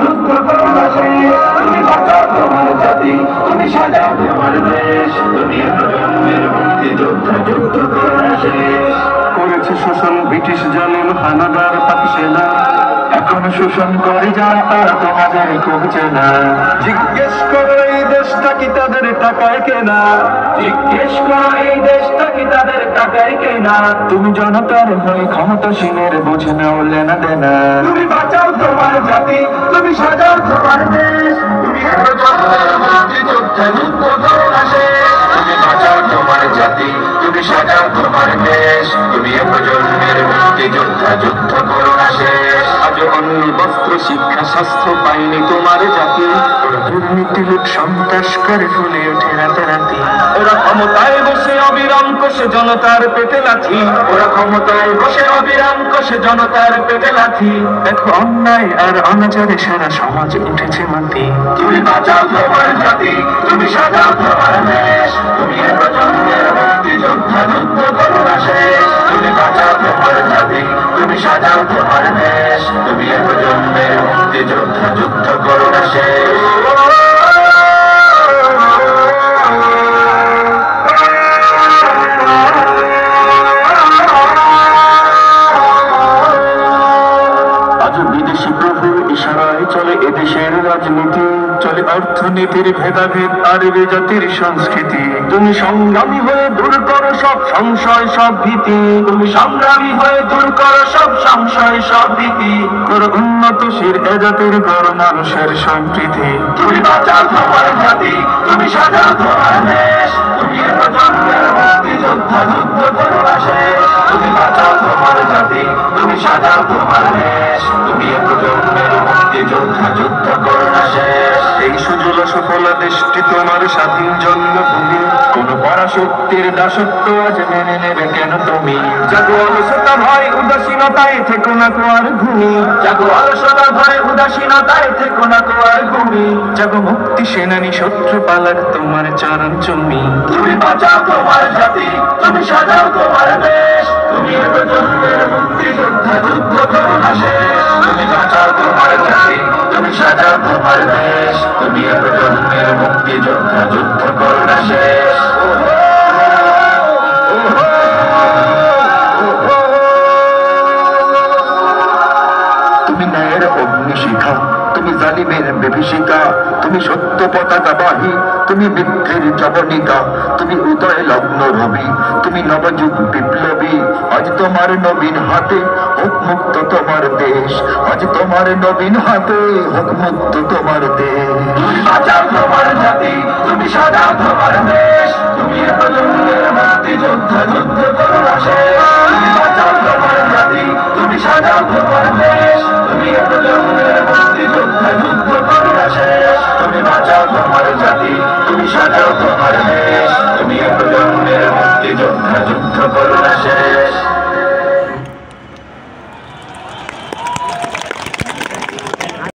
যুদ্ধ করোনা শেষ, তুমি বাঁচাও তোমার জাতি, তুমি সাজাও তোমার দেশ, তুমি প্রজন্মের মুক্তিযোদ্ধা, যুদ্ধ করোনা শেষ। করেছে শোষণ ব্রিটিশ জালিম হানাদার পাক সেনা, এখন শোষণ করে যারা তারা তোমাদের কমছে না। জিজ্ঞেস করো এই দেশটা কি তাদের টাকায় কেনা, জিজ্ঞেস করো এই দেশটা কি তাদের টাকায় কেনা। তুমি জনতার হয়ে ক্ষমতাসীনের বুঝে নাও লেনা দেনা। তুমি বাঁচাও তোমার জাতি, তুমি সাজাও তোমার দেশ, তুমি প্রজন্মের মুক্তিযোদ্ধা, যুদ্ধ করোনা শেষ। তুমি বাঁচাও তোমার জাতি, তুমি সাজাও তোমার দেশ, তুমি প্রজন্মের মুক্তিযোদ্ধা, যুদ্ধ করোনা শেষ। আজ অন্য বস্ত্র শিক্ষা স্বাস্থ্য পাইনি তোমার জাতি, দুর্নীতি লুট সন্ত্রাস করে ফুলে ওঠে রাতারাতি। ওরা ক্ষমতায় বসে অবিরাম কষে জনতার পেটে লাথি, ওরা ক্ষমতায় বসে অবিরাম কষে জনতার পেটে লাথি। দেখো অন্যায় আর অনাচারে সারা সমাজ উঠেছে মাটি। তুমি বাঁচাও তোমার জাতি, তুমি সাজাও তোমার দেশ, তুমি প্রজন্মের মুক্তিযোদ্ধা, যুদ্ধ করোনা শেষ। তুমি বাঁচাও তোমার জাতি, তুমি সাজাও তোমার দেশ, তুমি প্রজন্মের মুক্তিযোদ্ধা, যুদ্ধ করোনা শেষ। আজ বিদেশি প্রভুর ইশারায় চলে এদেশের রাজনীতি, চলে অর্থনীতির ভেদাভেদ আর জাতির সংস্কৃতি। তুমি সংগ্রামী হয়ে দূর করো সব সংশয় সব ভীতি, তুমি সংগ্রামী হয়ে দূর করো সব সংশয় সব ভীতি। করো উন্নতশীল এ জাতির গড় মানুষের সম্প্রীতি। তুমি বাঁচাও তোমার জাতি, তুমি সাজাও তোমার দেশ, তুমি প্রজন্মের মুক্তিযোদ্ধা, যুদ্ধ করোনা শেষ। তুমি বাঁচাও তোমার জাতি, তুমি সাজাও তোমার দেশ, তুমি প্রজন্মের মুক্তিযোদ্ধা, যুদ্ধ করোনা শেষ। এই সুজল সফল দেশটি তোমার স্বাধীন জন্মভূমি, কোন পরাশক্তির দাসত্ব আজ মেনে নেবে কেন তুমি? জাগো অলসতা ভয় উদাসীনতায় থেকো না কোয়ার ঘুমি, জাগো অলসতা ভয় উদাসীনতায় থেকো না কোয়ার ঘুমি। জাগো মুক্তি সেনানী শত্রু পালার তোমার চরণ চুমি। তুমি বাঁচাও তোমার জাতি, তুমি সাজাও তোমার দেশ, তুমি প্রজন্মের মুক্তিযোদ্ধা, যুদ্ধ করোনা শেষ। তুমি বাঁচাও তোমার জাতি, তুমি সাজাও তোমার দেশ, তুমি প্রজন্মের মুক্তিযোদ্ধা, যুদ্ধ করোনা শেষ। তুমি ন্যায়ের অগ্নিশিখা, তুমি জালিমের বিভীষিকা, তুমি সত্য পতাকা বাহী, তুমি মিথ্যের জবনিকা, তুমি উদয় লগ্ন রবি, তুমি নবযুগ বিপ্লবী। আজ তোমার নবীন হাতে হোক মুক্ত তোমার দেশ, আজ তোমার নবীন হাতে হোক মুক্ত তোমার দেশ। তুমি বাঁচাও তোমার জাতি, তুমি সাজাও তোমার দেশ, তুমি প্রজন্মের মুক্তিযোদ্ধা, যুদ্ধ করোনা শেষ।